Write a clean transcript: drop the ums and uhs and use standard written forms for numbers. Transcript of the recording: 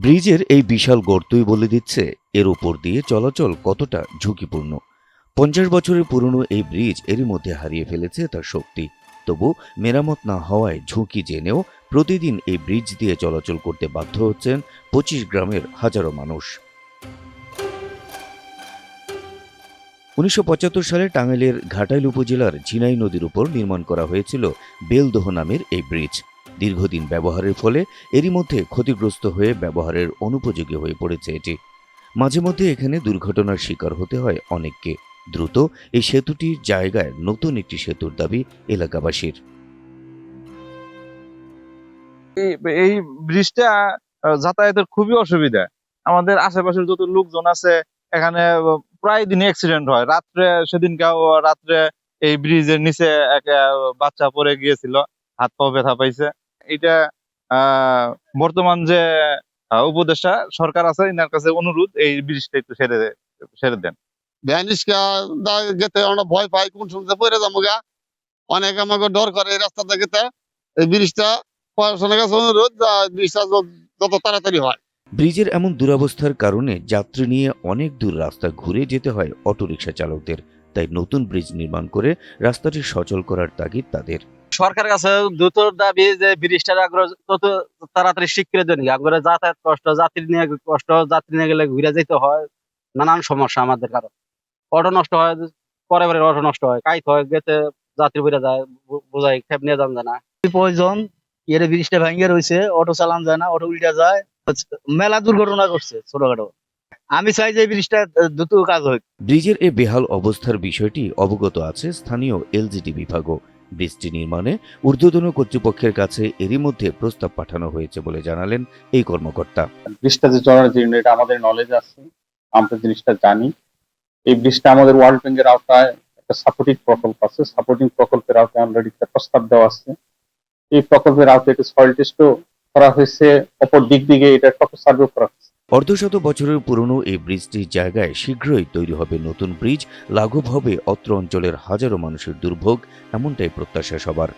ব্রিজের এই বিশাল গর্তই বলে দিচ্ছে এর উপর দিয়ে চলাচল কতটা ঝুঁকিপূর্ণ। 50 বছরের পুরনো এই ব্রিজ এরই মধ্যে হারিয়ে ফেলেছে তার শক্তি। তবু মেরামত না হওয়ায় ঝুঁকি জেনেও প্রতিদিন এই ব্রিজ দিয়ে চলাচল করতে বাধ্য হচ্ছেন 25 গ্রামের হাজারো মানুষ। 1975 সালে টাঙ্গাইলের ঘাটাইল উপজেলার ঝিনাই নদীর উপর নির্মাণ করা হয়েছিল বেলদহ নামের এই ব্রিজ। দীর্ঘদিন ব্যবহারের ফলে এরই মধ্যে ক্ষতিগ্রস্ত হয়ে ব্যবহারের অনুপযোগী হয়ে পড়েছে এটি। মাঝে মধ্যে এখানে দুর্ঘটনার শিকার হতে হয় অনেককে। দ্রুত এই সেতুটির জায়গায় নতুন একটি সেতুর দাবি এলাকাবাসীর। এই ব্রিজটা যাতায়াতের খুবই অসুবিধা। আমাদের আশেপাশের যত লোকজন আছে এখানে প্রায় দিনই অ্যাক্সিডেন্ট হয়। সেদিনকাও রাত্রে এই ব্রিজের নিচে এক বাচ্চা পড়ে গিয়েছিল, হাত পা ব্যথা পাইছে। এটা বর্তমান যে উপদেষ্টা সরকার আছে এনার কাছে অনুরোধ, এই ব্রিজটা একটু সেরে দেন। ভ্যানিসকা গেতে আমরা ভয় পাই, কোন সময় পড়ে যাবো গা। অনেক আমাকে ডর করে এই রাস্তাটা গেতে। এই ব্রিজটা প্রশাসনের কাছে অনুরোধ, ব্রিজটা যত তাড়াতাড়ি হয়। ব্রিজের এমন দুরবস্থার কারণে যাত্রী নিয়ে অনেক দূর রাস্তা ঘুরে যেতে হয় অটোরিকশা চালকদের। তাই নতুন ব্রিজ নির্মাণ করে রাস্তাটি সচল করার তাগিদ তাদের। সরকারের কাছে দ্রুত দাবি যে ব্রিজটার তত তাড়াতাড়ি স্বীকৃতি দেন। আগ্রহে যাতায়াত কষ্ট, যাত্রী নিয়ে গেলে ঘুরে যেতে হয়, নানান সমস্যা আমাদের। কারণ অটো নষ্ট হয়, পরে অটো নষ্ট হয়, কাইত হয়, গেতে যাত্রী বেড়ে যায়, বোঝাই খেপ নিয়ে যান যায় না। প্রয়োজন এর ব্রিজটা ভেঙে রয়েছে, অটো চালান যায় না, অটো উল্টা যায়, মেলা দুর্ঘটনা করছে ছোটখাটো। আমি চাই যে ব্রিজটা দ্রুত কাজ হোক। ব্রিজের এই বেহাল অবস্থার বিষয়টি অবগত আছে স্থানীয় এলজিডি বিভাগও। ব্রিজটি নির্মাণে ঊর্ধ্বতন কর্তৃপক্ষের কাছে এরই মধ্যে প্রস্তাব পাঠানো হয়েছে বলে জানালেন এই কর্মকর্তা। ব্রিজটা যে চড়ার জন্য এটা আমাদের নলেজ আছে, আমরা জিনিসটা জানি। এই ব্রিজটা আমাদের ওয়ার্ল্ড ব্যাংকের আওতায় একটা সাপোর্টিং প্রকল্প আছে। সাপোর্টিং প্রকল্পের আওতায় অলরেডি একটা প্রস্তাব দেওয়া আছে। এই প্রকল্পের আওতায় একটা সয়েল টেস্টও করা হয়েছে, অপর দিক দিকে এটা একটা সার্ভে করা হয়েছে। অর্ধশত বছরের পুরনো এই ব্রিজটির জায়গায় শীঘ্রই তৈরি হবে নতুন ব্রিজ। লাঘব হবে অত্র অঞ্চলের হাজারো মানুষের দুর্ভোগ, এমনটাই প্রত্যাশা সবার।